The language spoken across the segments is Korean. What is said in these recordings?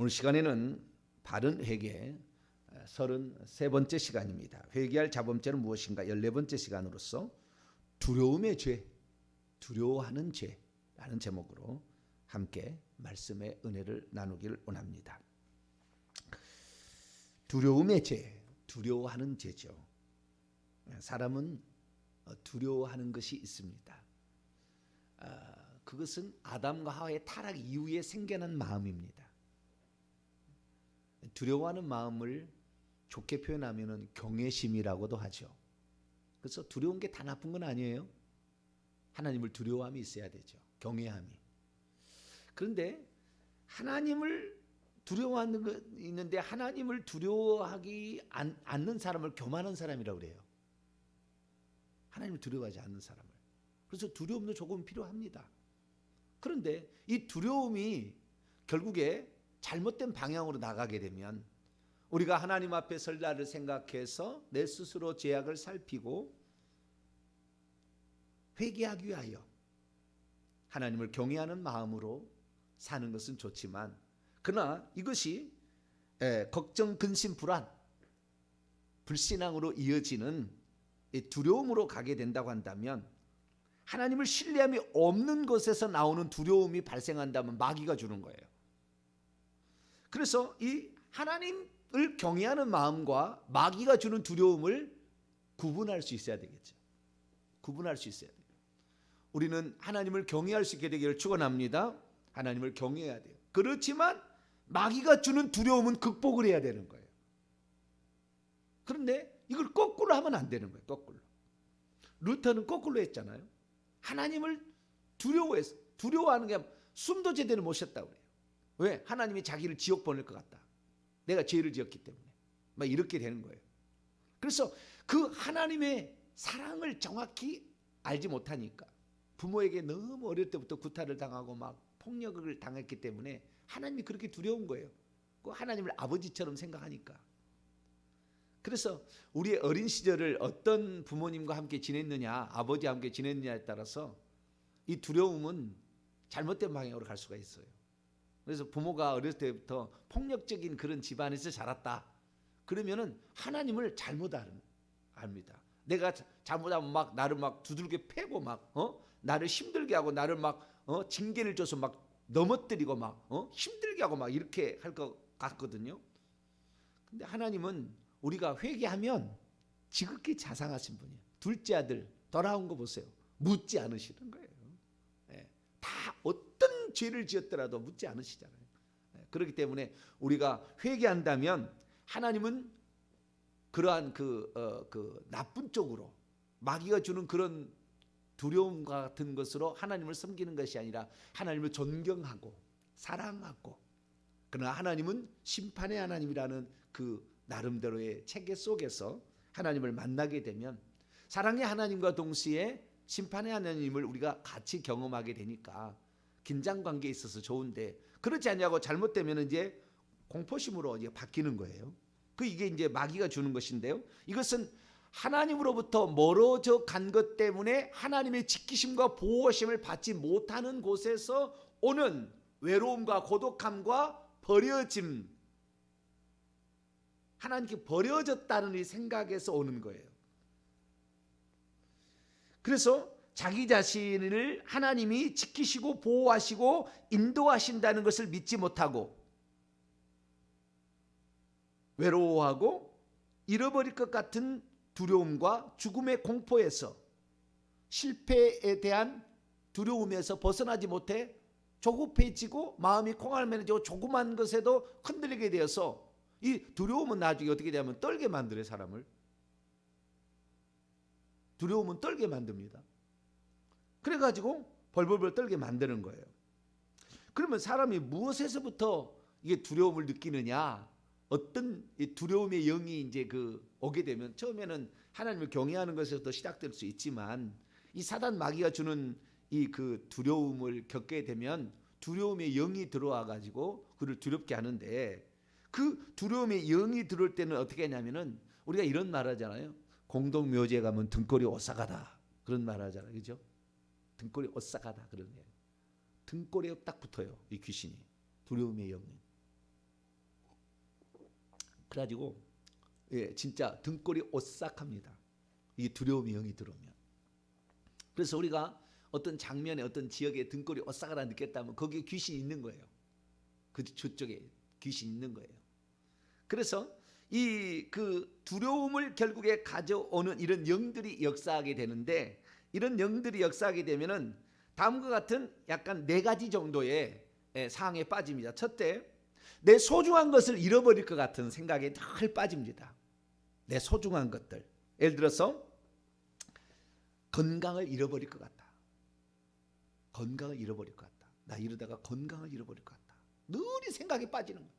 오늘 시간에는 바른 회개 33번째 시간입니다. 회개할 자범죄는 무엇인가 14번째 시간으로서 두려움의 죄, 두려워하는 죄라는 제목으로 함께 말씀의 은혜를 나누기를 원합니다. 두려움의 죄, 두려워하는 죄죠. 사람은 두려워하는 것이 있습니다. 그것은 아담과 하와의 타락 이후에 생겨난 마음입니다. 두려워하는 마음을 좋게 표현하면 경외심이라고도 하죠. 그래서 두려운 게 다 나쁜 건 아니에요. 하나님을 두려워함이 있어야 되죠. 경외함이. 그런데 하나님을 두려워하는 거 있는데 하나님을 두려워하기 않는 사람을 교만한 사람이라고 그래요. 하나님을 두려워하지 않는 사람을. 그래서 두려움도 조금 필요합니다. 그런데 이 두려움이 결국에 잘못된 방향으로 나가게 되면 우리가 하나님 앞에 설 날을 생각해서 내 스스로 죄악을 살피고 회개하기 위하여 하나님을 경외하는 마음으로 사는 것은 좋지만 그러나 이것이 걱정, 근심, 불안, 불신앙으로 이어지는 두려움으로 가게 된다고 한다면 하나님을 신뢰함이 없는 것에서 나오는 두려움이 발생한다면 마귀가 주는 거예요. 그래서 이 하나님을 경외하는 마음과 마귀가 주는 두려움을 구분할 수 있어야 되겠죠. 구분할 수 있어야 돼요. 우리는 하나님을 경외할 수 있게 되기를 축원합니다. 하나님을 경외해야 돼요. 그렇지만 마귀가 주는 두려움은 극복을 해야 되는 거예요. 그런데 이걸 거꾸로 하면 안 되는 거예요. 거꾸로. 루터는 거꾸로 했잖아요. 하나님을 두려워하는 게 숨도 제대로 못 쉬었다고 그래요. 왜? 하나님이 자기를 지옥 보낼 것 같다. 내가 죄를 지었기 때문에. 막 이렇게 되는 거예요. 그래서 그 하나님의 사랑을 정확히 알지 못하니까 부모에게 너무 어릴 때부터 구타를 당하고 막 폭력을 당했기 때문에 하나님이 그렇게 두려운 거예요. 그 하나님을 아버지처럼 생각하니까. 그래서 우리의 어린 시절을 어떤 부모님과 함께 지냈느냐, 아버지와 함께 지냈느냐에 따라서 이 두려움은 잘못된 방향으로 갈 수가 있어요. 그래서 부모가 어렸을 때부터 폭력적인 그런 집안에서 자랐다. 그러면은 하나님을 잘못 압니다. 내가 잘못하면 막 나를 막 두들겨 패고 막 나를 힘들게 하고 나를 막 징계를 줘서 막 넘어뜨리고 막 힘들게 하고 막 이렇게 할 것 같거든요. 근데 하나님은 우리가 회개하면 지극히 자상하신 분이에요. 둘째 아들 돌아온 거 보세요. 묻지 않으시는 거예요. 다 어떤 죄를 지었더라도 묻지 않으시잖아요. 그렇기 때문에 우리가 회개한다면 하나님은 그러한 그 나쁜 쪽으로 마귀가 주는 그런 두려움 같은 것으로 하나님을 섬기는 것이 아니라 하나님을 존경하고 사랑하고 그러나 하나님은 심판의 하나님이라는 그 나름대로의 체계 속에서 하나님을 만나게 되면 사랑의 하나님과 동시에 심판의 하나님을 우리가 같이 경험하게 되니까 긴장 관계에 있어서 좋은데 그렇지 않냐고 잘못되면 이제 공포심으로 이제 바뀌는 거예요. 이게 이제 마귀가 주는 것인데요. 이것은 하나님으로부터 멀어져 간 것 때문에 하나님의 지키심과 보호심을 받지 못하는 곳에서 오는 외로움과 고독함과 버려짐, 하나님께 버려졌다는 이 생각에서 오는 거예요. 그래서 자기 자신을 하나님이 지키시고 보호하시고 인도하신다는 것을 믿지 못하고 외로워하고 잃어버릴 것 같은 두려움과 죽음의 공포에서 실패에 대한 두려움에서 벗어나지 못해 조급해지고 마음이 콩알매너지고 조그만 것에도 흔들리게 되어서 이 두려움은 나중에 어떻게 되냐면 떨게 만들어요. 사람을. 두려움은 떨게 만듭니다. 그래가지고 벌벌벌 떨게 만드는 거예요. 그러면 사람이 무엇에서부터 이게 두려움을 느끼느냐? 어떤 두려움의 영이 이제 오게 되면 처음에는 하나님을 경외하는 것에서부터 시작될 수 있지만 이 사단 마귀가 주는 이 두려움을 겪게 되면 두려움의 영이 들어와 가지고 그를 두렵게 하는데 그 두려움의 영이 들어올 때는 어떻게 하냐면은 우리가 이런 말 하잖아요. 공동묘지에 가면 등골이 오싹하다 그런 말 하잖아요. 그죠? 등골이 오싹하다 그런 게 등골에 딱 붙어요. 이 귀신이 두려움의 영이. 그래가지고 진짜 등골이 오싹합니다. 이 두려움이 영이 들어오면. 그래서 우리가 어떤 장면에 어떤 지역에 등골이 오싹하다 느꼈다면 거기에 귀신이 있는 거예요. 저쪽에 귀신이 있는 거예요. 그래서 그 두려움을 결국에 가져오는 이런 영들이 역사하게 되는데, 이런 영들이 역사하게 되면은 다음과 같은 약간 4가지 정도의 상황에 빠집니다. 첫째, 내 소중한 것을 잃어버릴 것 같은 생각에 늘 빠집니다. 내 소중한 것들. 예를 들어서 건강을 잃어버릴 것 같다. 건강을 잃어버릴 것 같다. 나 이러다가 건강을 잃어버릴 것 같다. 늘 이 생각에 빠지는 거예요.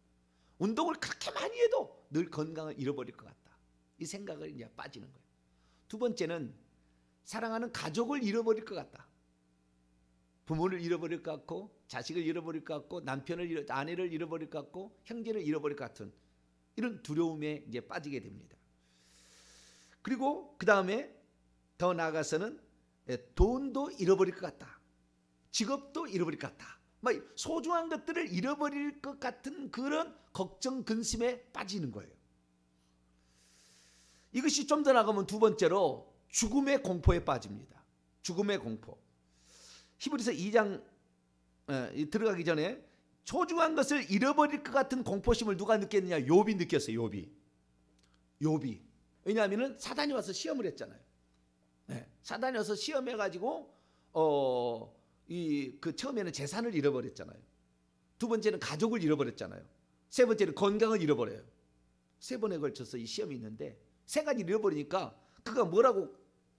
운동을 그렇게 많이 해도 늘 건강을 잃어버릴 것 같다. 이 생각을 이제 빠지는 거예요. 두 번째는 사랑하는 가족을 잃어버릴 것 같다. 부모를 잃어버릴 것 같고, 자식을 잃어버릴 것 같고, 아내를 잃어버릴 것 같고, 형제를 잃어버릴 것 같은 이런 두려움에 이제 빠지게 됩니다. 그리고 그 다음에 더 나아가서는 돈도 잃어버릴 것 같다. 직업도 잃어버릴 것 같다. 소중한 것들을 잃어버릴 것 같은 그런 걱정, 근심에 빠지는 거예요. 이것이 좀 더 나가면 두 번째로 죽음의 공포에 빠집니다. 죽음의 공포. 히브리서 2장 들어가기 전에 소중한 것을 잃어버릴 것 같은 공포심을 누가 느꼈느냐? 욥이 느꼈어요. 욥이. 왜냐하면 사단이 와서 시험을 했잖아요. 사단이 와서 시험해가지고 처음에는 재산을 잃어버렸잖아요. 두 번째는 가족을 잃어버렸잖아요. 세 번째는 건강을 잃어버려요. 3번에 걸쳐서 이 시험이 있는데 3가지 잃어버리니까 그가 뭐라고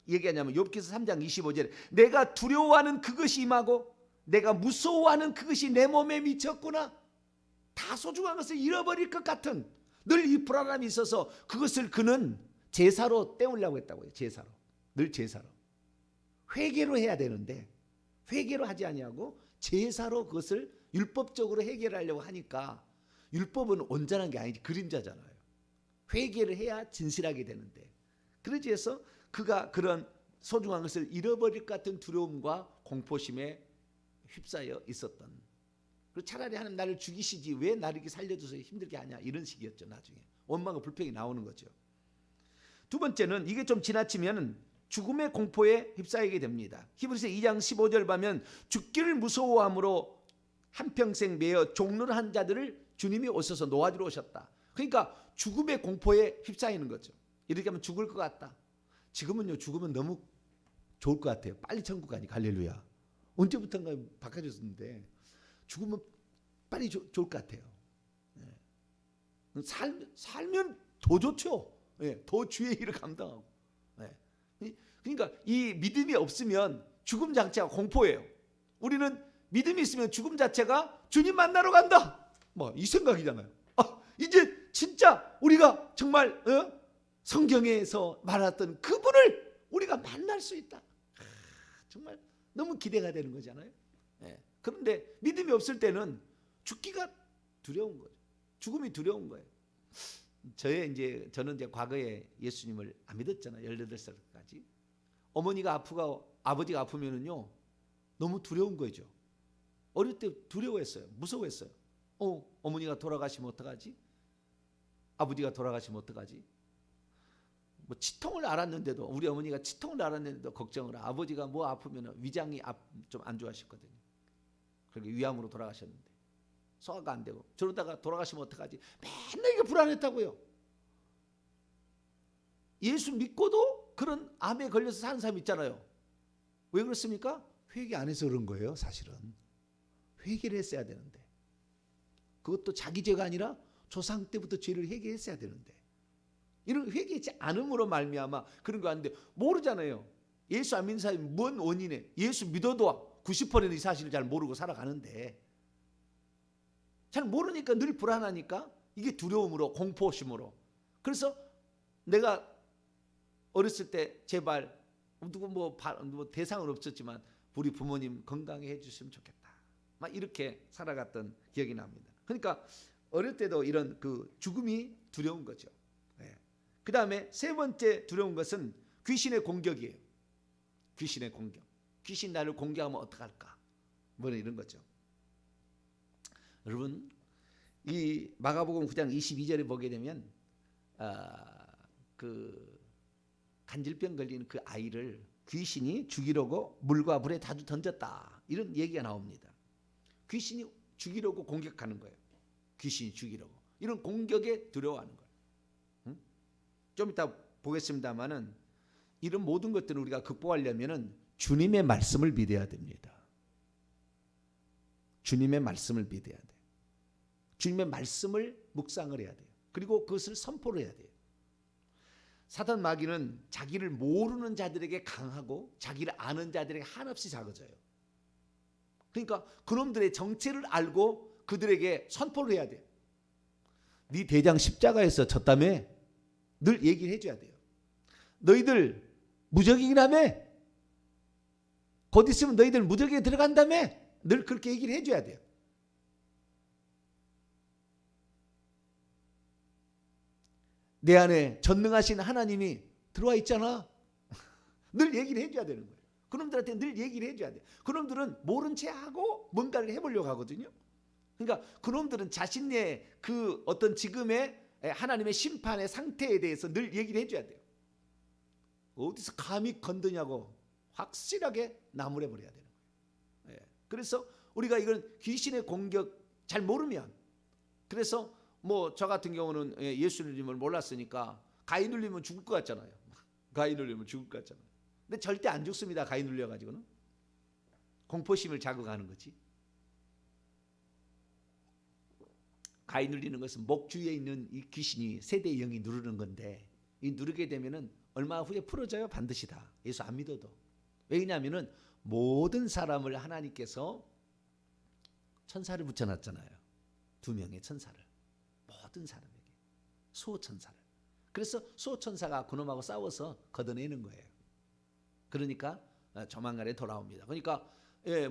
얘기하냐면 욥기서 3장 25절에 내가 두려워하는 그것이 임하고 내가 무서워하는 그것이 내 몸에 미쳤구나. 다 소중한 것을 잃어버릴 것 같은 늘 이 불안함이 있어서 그것을 그는 제사로 때우려고 했다고요. 제사로. 늘 제사로. 회개로 해야 되는데 회개로 하지 아니하고 제사로 그것을 율법적으로 해결하려고 하니까 율법은 온전한 게 아니지 그림자잖아요. 회개를 해야 진실하게 되는데 그러지 해서 그가 그런 소중한 것을 잃어버릴 것 같은 두려움과 공포심에 휩싸여 있었던. 그리고 차라리 하나님 나를 죽이시지 왜 나를 이렇게 살려줘서 힘들게 하냐 이런 식이었죠. 나중에 원망과 불평이 나오는 거죠. 두 번째는 이게 좀 지나치면 죽음의 공포에 휩싸이게 됩니다. 히브리서 2장 15절 보면 죽기를 무서워함으로 한평생 매어 종로를 한 자들을 주님이 오셔서 놓아주러 오셨다. 그러니까 죽음의 공포에 휩싸이는 거죠. 이렇게 하면 죽을 것 같다. 지금은요 죽으면 너무 좋을 것 같아요. 빨리 천국 가니 할렐루야. 언제부턴가 바꿔줬는데 죽으면 빨리 좋을 것 같아요. 살면 더 좋죠. 더 주의 일을 감당하고. 그러니까 이 믿음이 없으면 죽음 자체가 공포예요. 우리는 믿음이 있으면 죽음 자체가 주님 만나러 간다. 이 생각이잖아요. 이제 진짜 우리가 정말 성경에서 말했던 그분을 우리가 만날 수 있다. 정말 너무 기대가 되는 거잖아요. 그런데 믿음이 없을 때는 죽기가 두려운 거죠. 죽음이 두려운 거예요. 저는 이제 과거에 예수님을 안 믿었잖아요. 18살까지. 어머니가 아프고 아버지가 아프면은요 너무 두려운 거죠. 어릴 때 두려워했어요. 무서워했어요. 어머니가 돌아가시면 어떡하지? 아버지가 돌아가시면 어떡하지? 치통을 알았는데도 우리 어머니가 치통을 알았는데도 걱정을. 아버지가 뭐 아프면 위장이 좀 안 좋아하셨거든요. 그렇게 위암으로 돌아가셨는데 소화가 안 되고 저러다가 돌아가시면 어떡하지? 맨날 이게 불안했다고요. 예수 믿고도 그런 암에 걸려서 사는 사람 있잖아요. 왜 그렇습니까? 회개 안 해서 그런 거예요. 사실은 회개를 했어야 되는데 그것도 자기 죄가 아니라 조상 때부터 죄를 회개했어야 되는데 이런 회개하지 않음으로 말미암아 그런 거 하는데 모르잖아요. 예수 안 믿는 사람이 뭔 원인에 예수 믿어도 90%는 이 사실을 잘 모르고 살아가는데 잘 모르니까 늘 불안하니까 이게 두려움으로 공포심으로. 그래서 내가 어렸을 때 제발 누구 뭐 대상은 없었지만 우리 부모님 건강해 해주시면 좋겠다. 막 이렇게 살아갔던 기억이 납니다. 그러니까 어릴 때도 이런 그 죽음이 두려운 거죠. 그 다음에 세 번째 두려운 것은 귀신의 공격이에요. 귀신의 공격. 귀신 나를 공격하면 어떡할까? 뭐 이런 거죠. 여러분 이 마가복음 9장 22절에 보게 되면 그 간질병 걸린 그 아이를 귀신이 죽이려고 물과 불에 자주 던졌다, 이런 얘기가 나옵니다. 귀신이 죽이려고 공격하는 거예요. 귀신이 죽이려고 이런 공격에 두려워하는 거예요. 응? 좀 이따 보겠습니다만은 이런 모든 것들을 우리가 극복하려면은 주님의 말씀을 믿어야 됩니다. 주님의 말씀을 믿어야 돼요. 주님의 말씀을 묵상을 해야 돼요. 그리고 그것을 선포를 해야 돼요. 사단 마귀는 자기를 모르는 자들에게 강하고 자기를 아는 자들에게 한없이 작아져요. 그러니까 그놈들의 정체를 알고 그들에게 선포를 해야 돼요. 네 대장 십자가에서 졌다며? 늘 얘기를 해줘야 돼요. 너희들 무적이긴 하며? 곧 있으면 너희들 무적에 들어간다며? 늘 그렇게 얘기를 해줘야 돼요. 내 안에 전능하신 하나님이 들어와 있잖아. 늘 얘기를 해줘야 되는 거예요. 그놈들한테 늘 얘기를 해줘야 돼요. 그놈들은 모른 채 하고 뭔가를 해보려고 하거든요. 그러니까 그놈들은 자신의 그 어떤 지금의 하나님의 심판의 상태에 대해서 늘 얘기를 해줘야 돼요. 어디서 감히 건드냐고 확실하게 나무래버려야 되는 거예요. 그래서 우리가 이건 귀신의 공격 잘 모르면, 그래서 뭐 저 같은 경우는 예수님을 몰랐으니까 가위 눌리면 죽을 것 같잖아요. 가위 눌리면 죽을 것 같잖아요. 근데 절대 안 죽습니다. 가위 눌려가지고는. 공포심을 자극하는 거지. 가위 눌리는 것은 목 주위에 있는 이 귀신이 세대의 영이 누르는 건데, 이 누르게 되면은 얼마 후에 풀어져요. 반드시 다. 예수 안 믿어도. 왜냐하면은 모든 사람을 하나님께서 천사를 붙여놨잖아요. 2명의 천사를. 모든 사람에게. 수호천사를. 그래서 수호천사가 그놈하고 싸워서 걷어내는 거예요. 그러니까 조만간에 돌아옵니다. 그러니까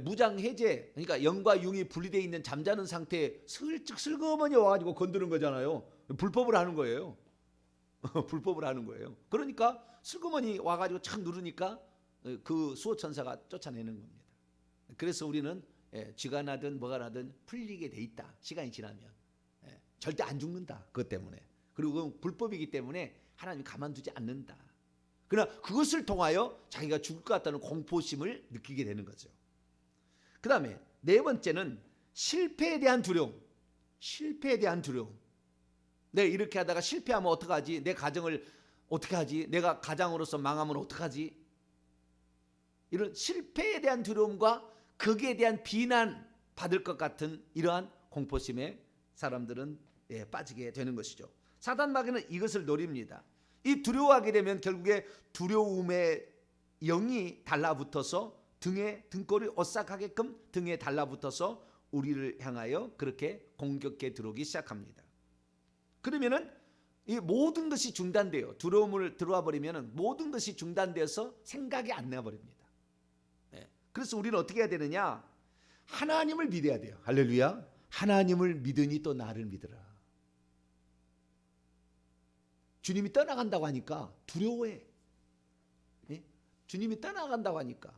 무장해제, 그러니까 영과 융이 분리되어 있는 잠자는 상태에 슬그머니 와가지고 건드는 거잖아요. 불법을 하는 거예요. 불법을 하는 거예요. 그러니까 슬그머니 와가지고 착 누르니까 그 수호천사가 쫓아내는 겁니다. 그래서 우리는 쥐가 나든 뭐가 나든 풀리게 돼 있다. 시간이 지나면. 절대 안 죽는다. 그것 때문에. 그리고 그건 불법이기 때문에 하나님이 가만두지 않는다. 그러나 그것을 통하여 자기가 죽을 것 같다는 공포심을 느끼게 되는 거죠. 그 다음에 네 번째는 실패에 대한 두려움. 실패에 대한 두려움. 내가 이렇게 하다가 실패하면 어떡하지? 내 가정을 어떻게 하지? 내가 가장으로서 망하면 어떡하지? 이런 실패에 대한 두려움과 거기에 대한 비난 받을 것 같은 이러한 공포심에 사람들은 빠지게 되는 것이죠. 사단 마귀는 이것을 노립니다. 이 두려워하게 되면 결국에 두려움의 영이 달라붙어서 등골이 오싹하게끔 등에 달라붙어서 우리를 향하여 그렇게 공격해 들어오기 시작합니다. 그러면은 이 모든 것이 중단돼요. 두려움을 들어와 버리면은 모든 것이 중단돼서 생각이 안 나 버립니다. 그래서 우리는 어떻게 해야 되느냐? 하나님을 믿어야 돼요. 할렐루야. 하나님을 믿으니 또 나를 믿으라. 주님이 떠나간다고 하니까 두려워해. 주님이 떠나간다고 하니까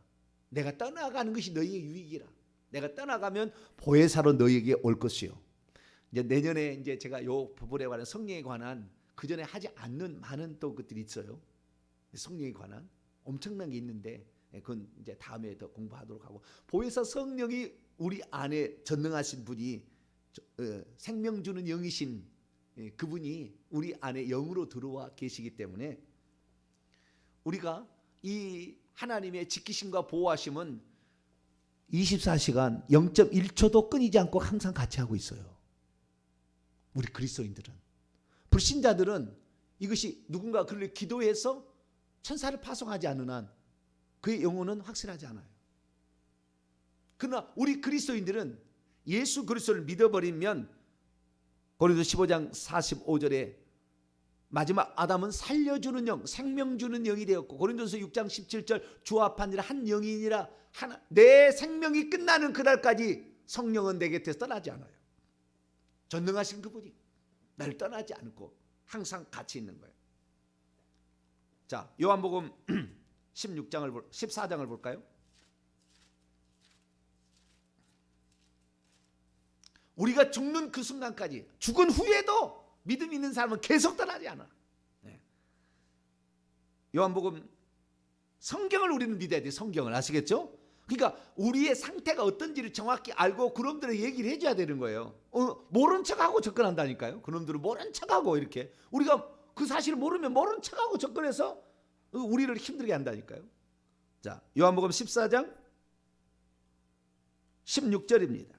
내가 떠나가는 것이 너희의 유익이라. 내가 떠나가면 보혜사로 너희에게 올 것이요. 이제 내년에 이제 제가 요 부분에 관한 성령에 관한 그 전에 하지 않는 많은 또 것들이 있어요. 성령에 관한 엄청난 게 있는데 그건 이제 다음에 더 공부하도록 하고, 보혜사 성령이 우리 안에 전능하신 분이 생명 주는 영이신 그분이 우리 안에 영으로 들어와 계시기 때문에 우리가 이 하나님의 지키심과 보호하심은 24시간 0.1초도 끊이지 않고 항상 같이 하고 있어요. 우리 그리스도인들은. 불신자들은 이것이 누군가 그를 기도해서 천사를 파송하지 않는 한 그의 영혼은 확실하지 않아요. 그러나 우리 그리스도인들은 예수 그리스도를 믿어버리면 고린도서 15장 45절에 마지막 아담은 살려주는 영, 생명 주는 영이 되었고, 고린도서 6장 17절 주 앞한 일 한 영이니라. 내 생명이 끝나는 그날까지 성령은 내 곁에서 떠나지 않아요. 전능하신 그분이 나를 떠나지 않고 항상 같이 있는 거예요. 자, 요한복음 14장을 볼까요? 우리가 죽는 그 순간까지, 죽은 후에도 믿음 있는 사람은 계속 떠나지 않아. 요한복음 성경을 우리는 믿어야 돼. 성경을 아시겠죠? 그러니까 우리의 상태가 어떤지를 정확히 알고 그놈들의 얘기를 해줘야 되는 거예요. 모른 척하고 접근한다니까요. 그놈들은 모른 척하고 이렇게 우리가 그 사실을 모르면 모른 척하고 접근해서 우리를 힘들게 한다니까요. 자, 요한복음 14장 16절입니다.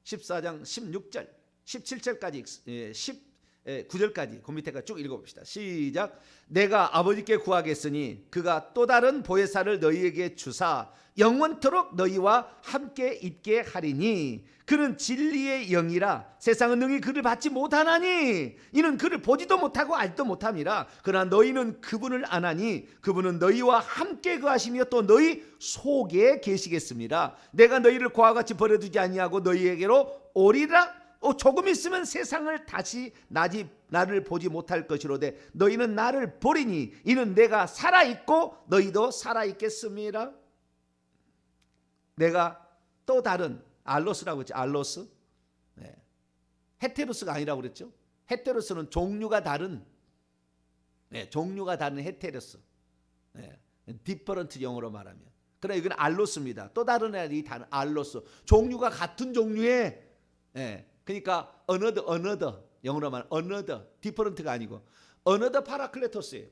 14장 16절 17절까지 19절까지 그 밑에가 쭉 읽어봅시다. 시작. 내가 아버지께 구하겠으니 그가 또 다른 보혜사를 너희에게 주사 영원토록 너희와 함께 있게 하리니 그는 진리의 영이라 세상은 능히 그를 받지 못하나니 이는 그를 보지도 못하고 알지도 못함이라. 그러나 너희는 그분을 아나니 그분은 너희와 함께 거하시며 또 너희 속에 계시겠습니다. 내가 너희를 고와 같이 버려두지 아니하고 너희에게로 오리라. 조금 있으면 세상을 다시 나를 보지 못할 것이로되 너희는 나를 보리니 이는 내가 살아있고 너희도 살아있겠습니다. 내가 또 다른 알로스라고 했죠. 알로스. 네. 헤테로스가 아니라고 그랬죠. 헤테로스는 종류가 다른 종류가 다른 헤테로스. 디퍼런트 영어로 말하면. 그러나 이건 알로스입니다. 또 다른 이 단어 알로스. 종류가 같은 종류의 그러니까 another 영어로 말하면 another 디퍼런트가 아니고 another 파라클레토스예요.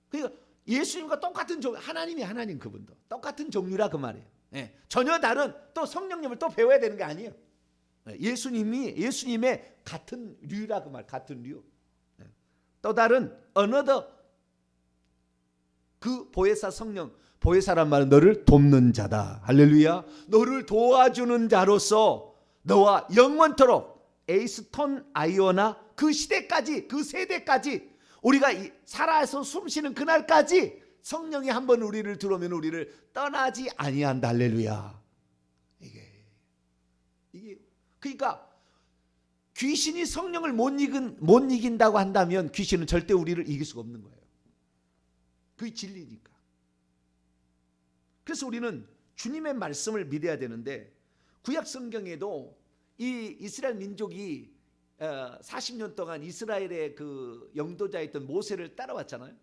그러니까 예수님과 똑같은 종류, 하나님이 하나님 그분도 똑같은 종류라 그 말이에요. 전혀 다른 또 성령님을 또 배워야 되는 게 아니에요. 예수님의 같은 류라 그 말, 같은 류. 또 다른 another 그 보혜사 성령, 보혜사란 말은 너를 돕는 자다. 할렐루야. 너를 도와주는 자로서 너와 영원토록 에이스톤 아이오나 그 시대까지 그 세대까지 우리가 살아서 숨쉬는 그날까지 성령이 한번 우리를 들어오면 우리를 떠나지 아니한다. 할렐루야. 이게 그러니까 귀신이 성령을 못 이긴다고 한다면 귀신은 절대 우리를 이길 수가 없는 거예요. 그게 진리니까. 그래서 우리는 주님의 말씀을 믿어야 되는데 구약 성경에도 이 이스라엘 민족이 40년 동안 이스라엘의 그 영도자였던 모세를 따라왔잖아요.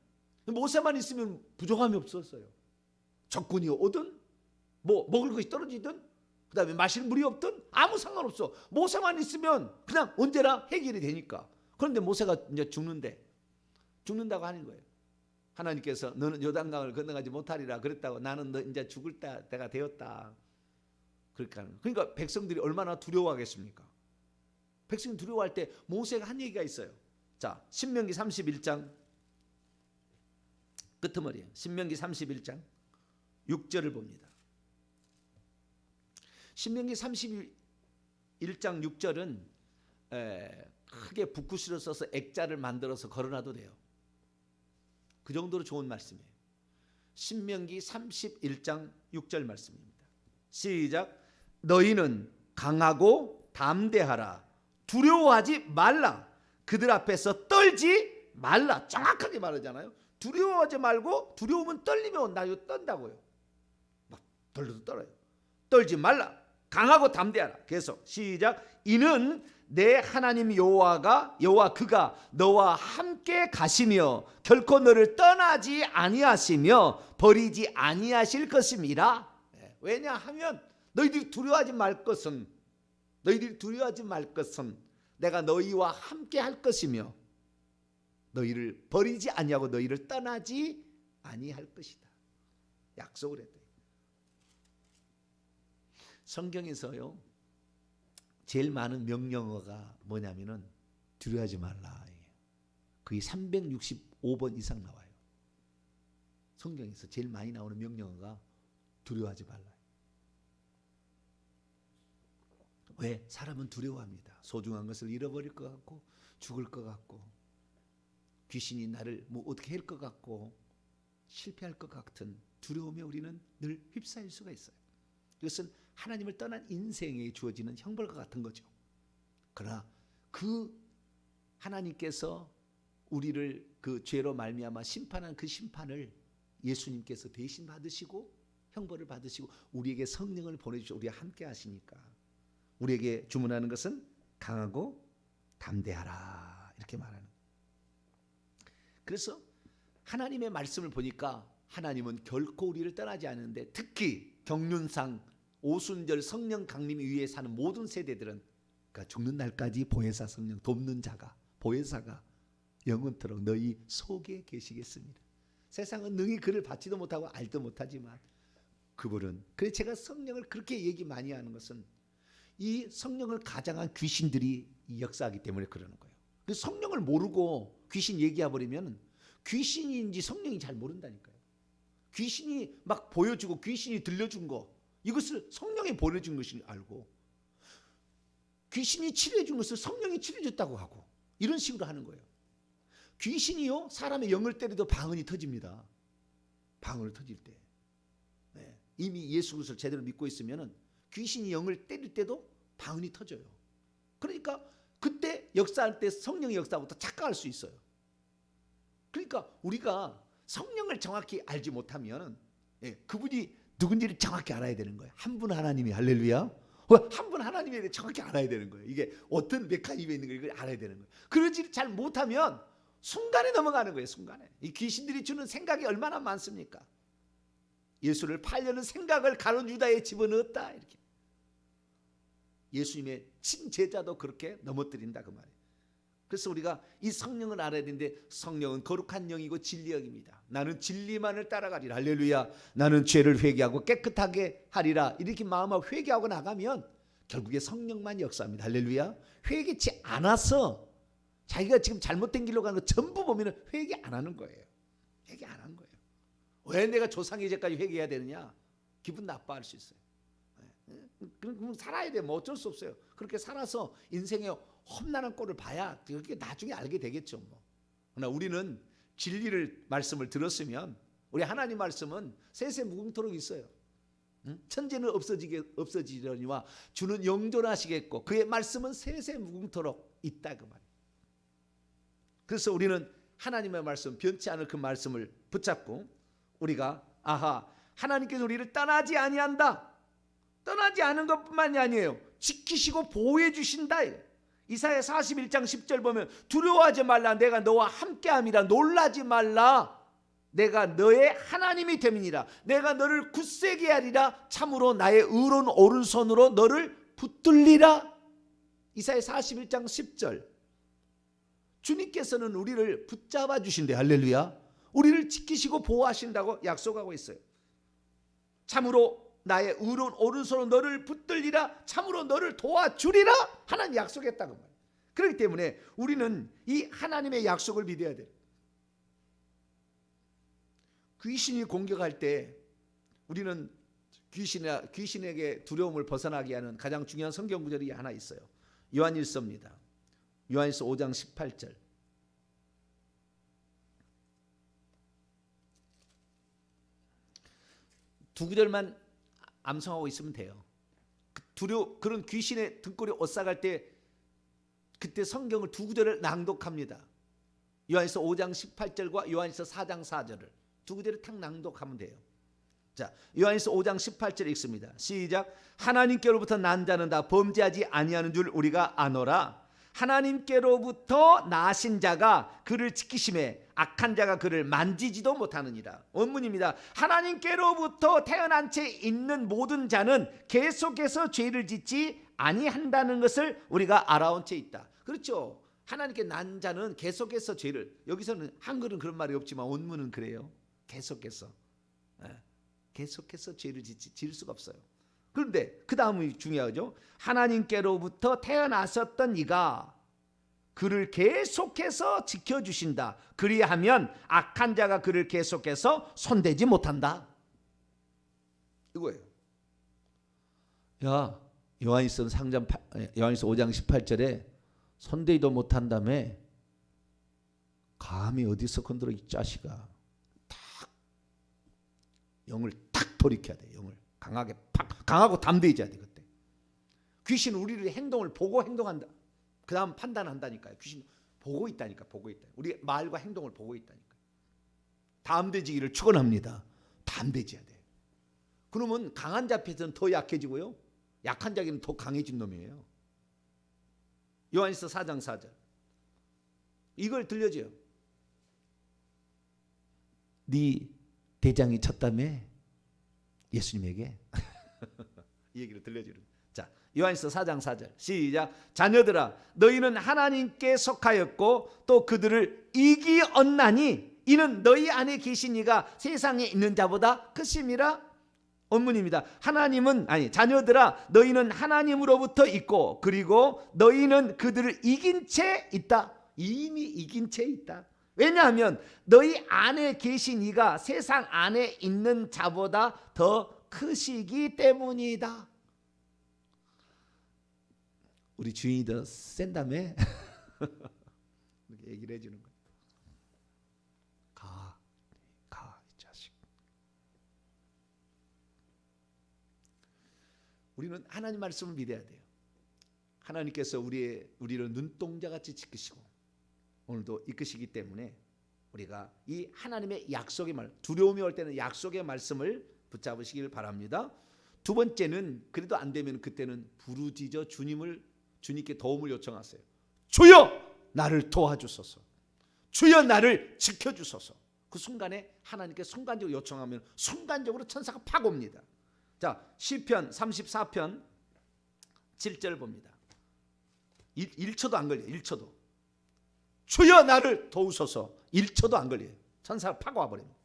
모세만 있으면 부족함이 없었어요. 적군이 오든 뭐 먹을 것이 떨어지든 그다음에 마실 물이 없든 아무 상관없어. 모세만 있으면 그냥 언제나 해결이 되니까. 그런데 모세가 이제 죽는다고 하는 거예요. 하나님께서 너는 요단강을 건너가지 못하리라 그랬다고. 나는 너 이제 죽을 때가 되었다. 그렇게 하는 거예요. 그러니까 백성들이 얼마나 두려워하겠습니까? 백성이 두려워할 때 모세가 한 얘기가 있어요. 자, 신명기 31장 끄트머리에 신명기 31장 6절을 봅니다. 신명기 31장 6절은 크게 붓글씨로 써서 액자를 만들어서 걸어놔도 돼요. 그 정도로 좋은 말씀이에요. 신명기 31장 6절 말씀입니다. 시작. 너희는 강하고 담대하라. 두려워하지 말라. 그들 앞에서 떨지 말라. 정확하게 말하잖아요. 두려워하지 말고, 두려우면 떨리면 온다. 이거 떤다고요. 막 떨려도 떨어요. 떨지 말라. 강하고 담대하라. 계속 시작. 이는 내 하나님 여호와 그가 너와 함께 가시며 결코 너를 떠나지 아니하시며 버리지 아니하실 것임이라. 왜냐하면 너희들이 두려워하지 말 것은 내가 너희와 함께 할 것이며 너희를 버리지 아니하고 너희를 떠나지 아니할 것이다. 약속을 했다. 성경에서요 제일 많은 명령어가 뭐냐면은 두려워하지 말라. 그게 365번 이상 나와요. 성경에서 제일 많이 나오는 명령어가 두려워하지 말라. 왜? 사람은 두려워합니다. 소중한 것을 잃어버릴 것 같고 죽을 것 같고 귀신이 나를 뭐 어떻게 할 것 같고 실패할 것 같은 두려움에 우리는 늘 휩싸일 수가 있어요. 이것은 하나님을 떠난 인생에 주어지는 형벌과 같은 거죠. 그러나 그 하나님께서 우리를 그 죄로 말미암아 심판한 그 심판을 예수님께서 대신 받으시고 형벌을 받으시고 우리에게 성령을 보내주시고 우리와 함께 하시니까 우리에게 주문하는 것은 강하고 담대하라 이렇게 말하는. 그래서 하나님의 말씀을 보니까 하나님은 결코 우리를 떠나지 않는데, 특히 경륜상 오순절 성령 강림 위에 사는 모든 세대들은, 그러니까 죽는 날까지 보혜사 성령 돕는 자가, 보혜사가 영원토록 너희 속에 계시겠습니다. 세상은 능히 그를 받지도 못하고 알도 못하지만 그분은, 그래서 제가 성령을 그렇게 얘기 많이 하는 것은 이 성령을 가장한 귀신들이 역사하기 때문에 그러는 거예요. 그 성령을 모르고 귀신 얘기해버리면 귀신인지 성령이 잘 모른다니까요. 귀신이 막 보여주고 귀신이 들려준 거, 이것을 성령이 보여준 것을 알고, 귀신이 치료해준 것을 성령이 치료해줬다고 하고, 이런 식으로 하는 거예요. 귀신이요, 사람의 영을 때려도 방언이 터집니다. 방언을 터질 때. 네. 이미 예수 그리스도를 제대로 믿고 있으면 귀신이 영을 때릴 때도 방언이 터져요. 그러니까 그때 역사할 때 성령의 역사부터 착각할 수 있어요. 그러니까 우리가 성령을 정확히 알지 못하면, 그분이 누군지를 정확히 알아야 되는 거예요. 한 분 하나님이, 할렐루야. 한 분 하나님에 대해 정확히 알아야 되는 거예요. 이게 어떤 메커니즘에 있는 걸 이걸 알아야 되는 거예요. 그러지 잘 못하면 순간에 넘어가는 거예요. 순간에. 이 귀신들이 주는 생각이 얼마나 많습니까? 예수를 팔려는 생각을 가룟 유다에 집어넣었다, 이렇게. 예수님의 친제자도 그렇게 넘어뜨린다, 그 말이에요. 그래서 우리가 이 성령을 알아야 되는데, 성령은 거룩한 영이고 진리 영입니다. 나는 진리만을 따라가리라, 할렐루야. 나는 죄를 회개하고 깨끗하게 하리라, 이렇게 마음을 회개하고 나가면 결국에 성령만 역사합니다, 할렐루야. 회개치 않아서 자기가 지금 잘못된 길로 가는 거 전부 보면 회개 안 하는 거예요. 회개 안 하는 거예요. 왜 내가 조상의 죄까지 회개해야 되느냐? 기분 나빠할 수 있어요. 그럼 살아야 돼. 뭐 어쩔 수 없어요. 그렇게 살아서 인생에 험난한 꼴을 봐야 그렇게 나중에 알게 되겠죠. 뭐. 그러나 우리는 진리를 말씀을 들었으면, 우리 하나님 말씀은 세세 무궁토록 있어요. 천재는 없어지려니와 주는 영존하시겠고 그의 말씀은 세세 무궁토록 있다, 그 말이에요. 그래서 우리는 하나님의 말씀, 변치 않을 그 말씀을 붙잡고, 우리가 하나님께서 우리를 떠나지 아니한다. 떠나지 않은 것뿐만이 아니에요. 지키시고 보호해 주신다. 이사야 41장 10절 보면, 두려워하지 말라, 내가 너와 함께함이라. 놀라지 말라, 내가 너의 하나님이 됨이니라. 내가 너를 굳세게 하리라. 참으로 나의 의로운 오른손으로 너를 붙들리라. 이사야 41장 10절. 주님께서는 우리를 붙잡아 주신대, 할렐루야. 우리를 지키시고 보호하신다고 약속하고 있어요. 참으로 나의 의로운 오른손으로 너를 붙들리라. 참으로 너를 도와주리라. 하나님 약속했다고 말이에요. 그렇기 때문에 우리는 이 하나님의 약속을 믿어야 돼요. 귀신이 공격할 때 우리는 귀신에게 두려움을 벗어나게 하는 가장 중요한 성경 구절이 하나 있어요. 요한일서입니다. 요한일서 5장 18절. 두 구절만 암송하고 있으면 돼요. 그런 귀신의 등골이 오싹할 때 그때 성경을 두 구절을 낭독합니다. 요한일서 5장 18절과 요한일서 4장 4절을 두 구절을 탁 낭독하면 돼요. 자, 요한일서 5장 18절 읽습니다. 시작. 하나님께로부터 난 자는 다 범죄하지 아니하는 줄 우리가 아노라. 하나님께로부터 나신 자가 그를 지키심에 악한 자가 그를 만지지도 못하느니라. 원문입니다. 하나님께로부터 태어난 채 있는 모든 자는 계속해서 죄를 짓지 아니한다는 것을 우리가 알아온 채 있다. 그렇죠. 하나님께 난 자는 계속해서 죄를, 여기서는 한글은 그런 말이 없지만 원문은 그래요. 계속해서 죄를 지을 수가 없어요. 그런데 그 다음이 중요하죠. 하나님께로부터 태어나셨던 이가 그를 계속해서 지켜주신다. 그리하면 악한 자가 그를 계속해서 손대지 못한다. 이거예요. 요한일서 5장 18절에 손대지도 못한다며, 감히 어디서 건드려 이 자식아. 탁 영을 탁 돌이켜야 돼. 영을 강하게 강하고 담대해져야 돼. 그때 귀신은 우리의 행동을 보고 행동한다. 그 다음 판단한다니까요. 귀신 보고 있다니까. 보고 있다. 우리 말과 행동을 보고 있다니까. 담대지기를 축원합니다. 담대해져야 돼. 그러면 강한 자 앞에서는 더 약해지고요, 약한 자에게는 더 강해진 놈이에요. 요한일서 4장 4절 이걸 들려줘요. 네 대장이 쳤다며? 예수님에게 이 얘기를 들려주는 거예요. 자, 요한일서 4장 4절 시작. 자녀들아 너희는 하나님께 속하였고 또 그들을 이기었나니 이는 너희 안에 계신 이가 세상에 있는 자보다 크심이라. 원문입니다. 자녀들아 너희는 하나님으로부터 있고 그리고 너희는 그들을 이긴 채 있다. 이미 이긴 채 있다. 왜냐하면 너희 안에 계신 이가 세상 안에 있는 자보다 더 크시기 때문이다. 우리 주인이 더 센다며? 이렇게 얘기를 해주는 거예요. 가 이 자식. 우리는 하나님 말씀을 믿어야 돼요. 하나님께서 우리를 눈동자같이 지키시고 오늘도 이끄시기 때문에 우리가 이 하나님의 약속의 말, 두려움이 올 때는 약속의 말씀을 붙잡으시길 바랍니다. 두 번째는 그래도 안 되면 그때는 부르짖어 주님께 도움을 요청하세요. 주여 나를 도와주소서. 주여 나를 지켜주소서. 그 순간에 하나님께 순간적으로 요청하면 순간적으로 천사가 팍 옵니다. 자, 시편 34편 7절 봅니다. 1초도 안 걸려요. 1초도. 주여 나를 도우소서. 1초도 안 걸려요. 천사가 팍 와버립니다.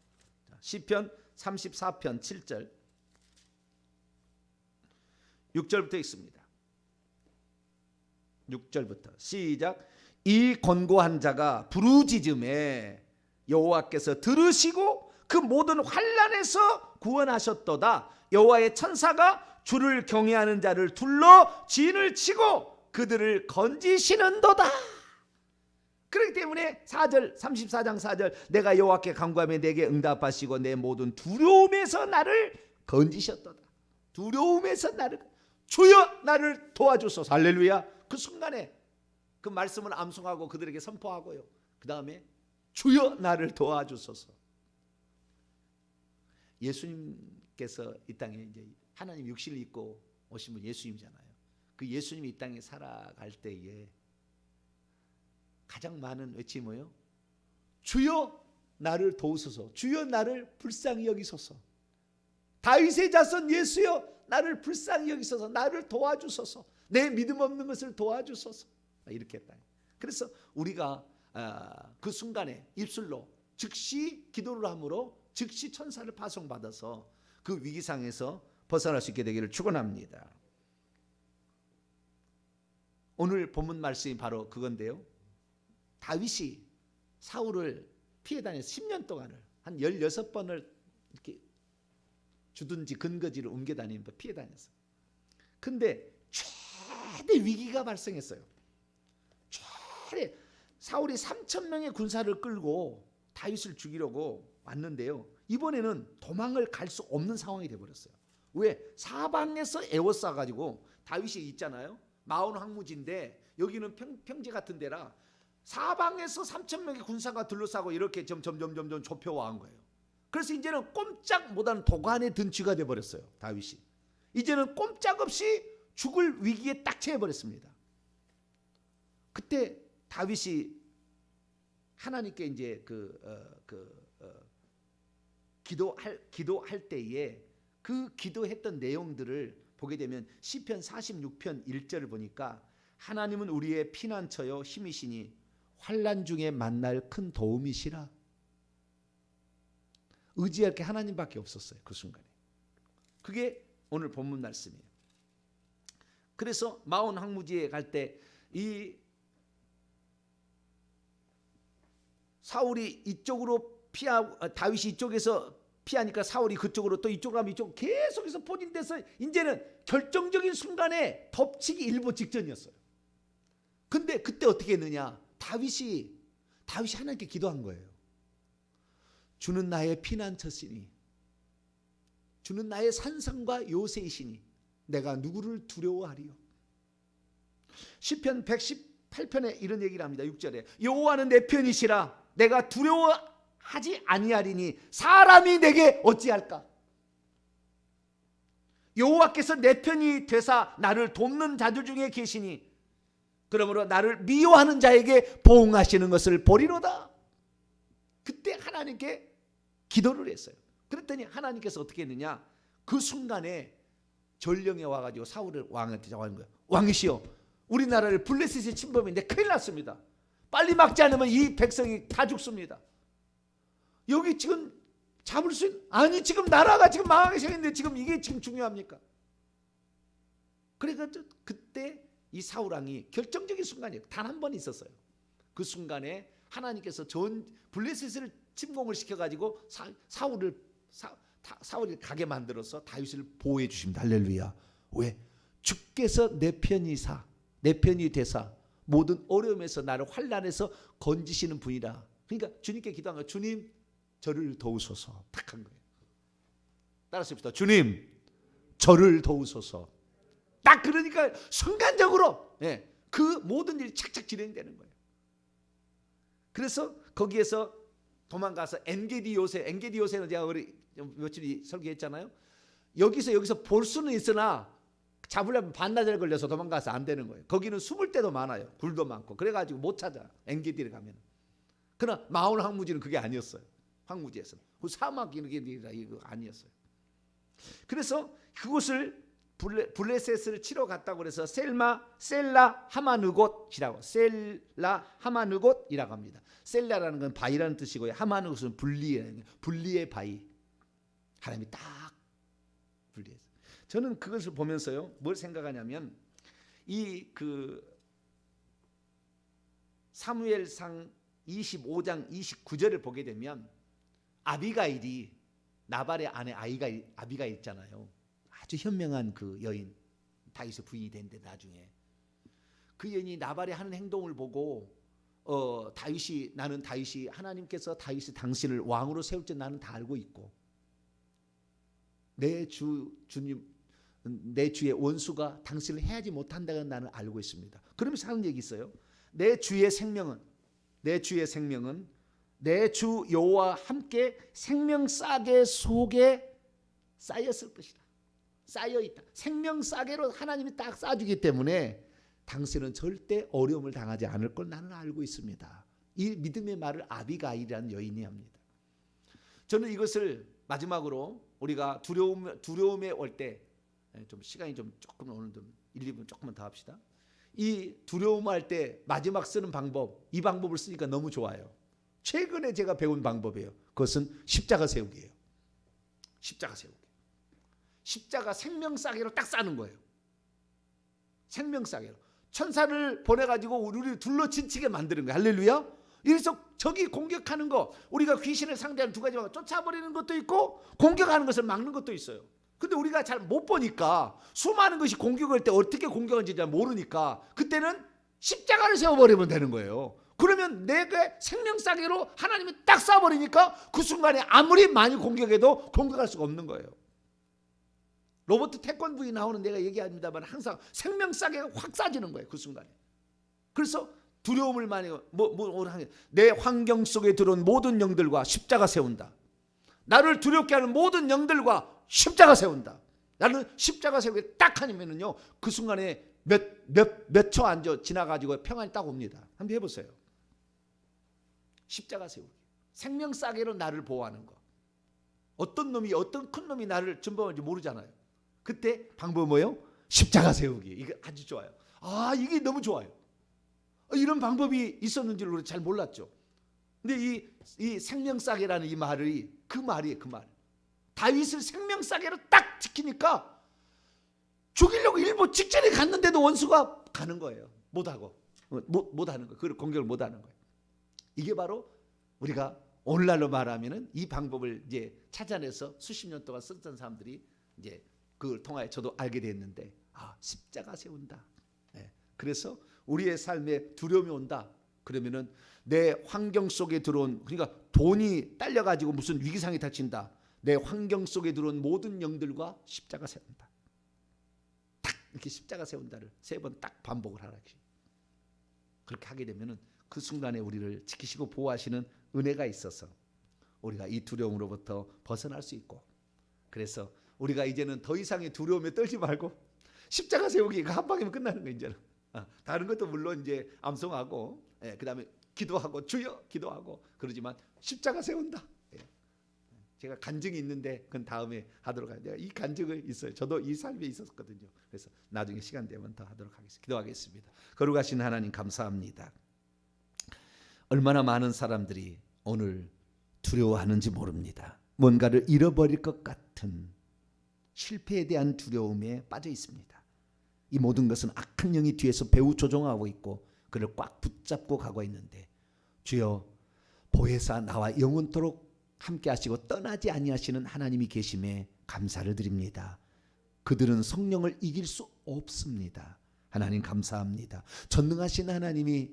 시편 34편 7절 6절부터 있습니다. 6절부터 시작. 이 곤고한 자가 부르짖음에 여호와께서 들으시고 그 모든 환난에서 구원하셨도다. 여호와의 천사가 주를 경외하는 자를 둘러 진을 치고 그들을 건지시는도다. 그렇기 때문에 34장 4절 내가 여호와께 간구하며 내게 응답하시고 내 모든 두려움에서 나를 건지셨도다. 두려움에서 나를, 주여 나를 도와주소서. 할렐루야. 그 순간에 그 말씀을 암송하고 그들에게 선포하고요. 그 다음에 주여 나를 도와주소서. 예수님께서 이 땅에 이제 하나님 육신을 입고 오신 분 예수님이잖아요. 그 예수님이 이 땅에 살아갈 때에 가장 많은 외침이 뭐예요? 주여 나를 도우소서. 주여 나를 불쌍히 여기소서. 다윗의 자손 예수여 나를 불쌍히 여기소서. 나를 도와주소서. 내 믿음 없는 것을 도와주소서. 이렇게 했다. 그래서 우리가 그 순간에 입술로 즉시 기도를 함으로 즉시 천사를 파송받아서 그 위기상에서 벗어날 수 있게 되기를 축원합니다. 오늘 본문 말씀이 바로 그건데요. 다윗이 사울을 피해 다녀서 10년 동안을 한 16번을 이렇게 주둔지 근거지를 옮겨 다니면서 피해 다녔어요. 근데 최대 위기가 발생했어요. 사울이 3,000명의 군사를 끌고 다윗을 죽이려고 왔는데요. 이번에는 도망을 갈 수 없는 상황이 되어버렸어요. 왜? 사방에서 에워싸가지고 다윗이 있잖아요. 마온 황무지인데 여기는 평지 같은 데라 사방에서 3,000명의 군사가 둘러싸고 이렇게 점점 좁혀와한 거예요. 그래서 이제는 꼼짝 못하는 도간의 든쥐가 되어버렸어요. 다윗이. 이제는 꼼짝없이 죽을 위기에 딱 처해버렸습니다. 그때 다윗이 하나님께 이제 기도할 때에 그 기도했던 내용들을 보게 되면 시편 46편 1절을 보니까 하나님은 우리의 피난처요 힘이시니 환난 중에 만날 큰 도움이시라. 의지할 게 하나님밖에 없었어요. 그 순간에. 그게 오늘 본문 말씀이에요. 그래서 마온 황무지에 갈 때 이 사울이 이쪽으로 피하고 다윗이 이쪽에서 피하니까 사울이 그쪽으로 또 이쪽으로 가면 이쪽 계속해서 포진돼서 이제는 결정적인 순간에 덮치기 일보 직전이었어요. 근데 그때 어떻게 했느냐? 다윗이 하나님께 기도한 거예요. 주는 나의 피난처시니 주는 나의 산성과 요새이시니 내가 누구를 두려워하리요. 시편 118편에 이런 얘기를 합니다. 6절에 여호와는 내 편이시라 내가 두려워하지 아니하리니 사람이 내게 어찌할까. 여호와께서 내 편이 되사 나를 돕는 자들 중에 계시니 그러므로 나를 미워하는 자에게 보응하시는 것을 보리로다. 그때 하나님께 기도를 했어요. 그랬더니 하나님께서 어떻게 했느냐, 그 순간에 전령에 와가지고 사울을 왕한테 잡아는 거예요. 왕이시여, 우리나라를 블레셋이 침범했는데 큰일 났습니다. 빨리 막지 않으면 이 백성이 다 죽습니다. 여기 지금 잡을 수 있는, 아니 지금 나라가 지금 망하게 생겼는데 지금 이게 지금 중요합니까? 그래서 그때 이 사울 왕이 결정적인 순간이에요. 단 한 번 있었어요. 그 순간에 하나님께서 전 블레셋을 침공을 시켜가지고 사울이 가게 만들어서 다윗을 보호해 주십니다. 할렐루야. 왜? 주께서 내 편이 되사 모든 어려움에서 나를 환난에서 건지시는 분이라. 그러니까 주님께 기도한 거예요. 주님, 저를 도우소서. 딱 한 거예요. 따라서 합시다. 주님, 저를 도우소서. 딱 그러니까 순간적으로 그 모든 일이 착착 진행되는 거예요. 그래서 거기에서 도망가서 엔게디 요새는 제가 며칠 설교했잖아요. 여기서 볼 수는 있으나 잡으려면 반나절 걸려서 도망가서 안 되는 거예요. 거기는 숨을 때도 많아요. 굴도 많고. 그래가지고 못 찾아. 엔게디를 가면. 그러나 마온 황무지는 그게 아니었어요. 황무지에서는 그 사막 이거 아니었어요. 그래서 그곳을 블레셋을 치러 갔다고 그래서 셀라 하마느곳이라고 합니다. 셀라라는 건 바위라는 뜻이고요. 하마느곳은 분리의 바위. 하나님이 딱 분리했어요. 저는 그것을 보면서요, 뭘 생각하냐면 사무엘상 25장 29절을 보게 되면 아비가일이 나발의 아내 아비가일 있잖아요. 아주 현명한 그 여인, 다윗의 부인이 된데 나중에 그 여인이 나발이 하는 행동을 보고 나는 다윗이 하나님께서 다윗이 당신을 왕으로 세울 줄 나는 다 알고 있고 주님 내 주의 원수가 당신을 해하지 못한다는 나는 알고 있습니다. 그러면서 하는 얘기 있어요. 내 주의 생명은 내 주 여호와 함께 생명싸개 속에 쌓였을 것이다. 쌓여있다. 생명싸개로 하나님이 딱 쌓아주기 때문에 당신은 절대 어려움을 당하지 않을 걸 나는 알고 있습니다. 이 믿음의 말을 아비가일이라는 여인이 합니다. 저는 이것을 마지막으로 우리가 두려움에 올 때 좀 시간이 좀 조금 오늘 좀 1, 2분 조금만 더 합시다. 이 두려움할 때 마지막 쓰는 방법, 이 방법을 쓰니까 너무 좋아요. 최근에 제가 배운 방법이에요. 그것은 십자가 세우기예요. 십자가 세우기. 십자가 생명싸개로 딱 싸는 거예요. 생명싸개로. 천사를 보내가지고 우리를 둘러친치게 만드는 거예요. 할렐루야. 이래서 적이 공격하는 거, 우리가 귀신을 상대하는 두 가지 방법, 쫓아버리는 것도 있고 공격하는 것을 막는 것도 있어요. 근데 우리가 잘 못 보니까 수많은 것이 공격할 때 어떻게 공격하는지 잘 모르니까 그때는 십자가를 세워버리면 되는 거예요. 그러면 내게 생명싸개로 하나님이 딱 쏴버리니까 그 순간에 아무리 많이 공격해도 공격할 수가 없는 거예요. 로버트 태권브이 나오는 내가 얘기합니다만 항상 생명싸개가 확 쏴지는 거예요. 그 순간에. 그래서 두려움을 많이 내 환경 속에 들어온 모든 영들과 십자가 세운다. 나를 두렵게 하는 모든 영들과 십자가 세운다. 나는 십자가 세우게 딱 하면은요, 그 순간에 몇 초 지나가지고 평안이 딱 옵니다. 한번 해보세요. 십자가 세우기. 생명싸개로 나를 보호하는 거. 어떤 큰 놈이 나를 전범할지 모르잖아요. 그때 방법은 뭐예요? 십자가 세우기. 이거 아주 좋아요. 이게 너무 좋아요. 이런 방법이 있었는지를 우리 잘 몰랐죠. 근데 이 생명싸개라는 이 말이 그 말이에요. 그 말. 다윗을 생명싸개로 딱 지키니까 죽이려고 일부 직전에 갔는데도 원수가 가는 거예요. 못하는 거예요. 그걸 공격을 못하는 거예요. 이게 바로 우리가 오늘날로 말하면은 이 방법을 이제 찾아내서 수십 년 동안 썼던 사람들이 이제 그걸 통하여 저도 알게 됐는데, 십자가 세운다. 그래서 우리의 삶에 두려움이 온다. 그러면은 내 환경 속에 들어온, 그러니까 돈이 딸려가지고 무슨 위기상이 닥친다. 내 환경 속에 들어온 모든 영들과 십자가 세운다. 딱 이렇게 십자가 세운다를 3번 딱 반복을 하라. 그렇게 하게 되면은 그 순간에 우리를 지키시고 보호하시는 은혜가 있어서 우리가 이 두려움으로부터 벗어날 수 있고, 그래서 우리가 이제는 더 이상의 두려움에 떨지 말고 십자가 세우기가 한 방이면 끝나는 거예요. 이제는 다른 것도 물론 이제 암송하고, 그다음에 기도하고 주여 기도하고 그러지만 십자가 세운다. 제가 간증이 있는데 그건 다음에 하도록 하겠습니다. 내가 이 간증이 있어요. 저도 이 삶에 있었거든요. 그래서 나중에 시간 되면 더 하도록 하겠습니다. 기도하겠습니다. 거룩하신 하나님 감사합니다. 얼마나 많은 사람들이 오늘 두려워하는지 모릅니다. 뭔가를 잃어버릴 것 같은 실패에 대한 두려움에 빠져 있습니다. 이 모든 것은 악한 영이 뒤에서 배후 조종하고 있고 그를 꽉 붙잡고 가고 있는데, 주여 보혜사 나와 영원토록 함께 하시고 떠나지 아니하시는 하나님이 계심에 감사를 드립니다. 그들은 성령을 이길 수 없습니다. 하나님 감사합니다. 전능하신 하나님이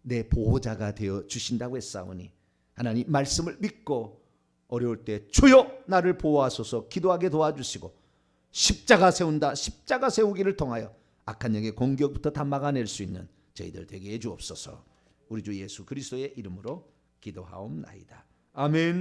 내 보호자가 되어 주신다고 했사오니 하나님 말씀을 믿고 어려울 때 주여 나를 보호하소서 기도하게 도와주시고, 십자가 세운다, 십자가 세우기를 통하여 악한 영의 공격부터 다 막아낼 수 있는 저희들 되게 해 주옵소서. 우리 주 예수 그리스도의 이름으로 기도하옵나이다. 아멘.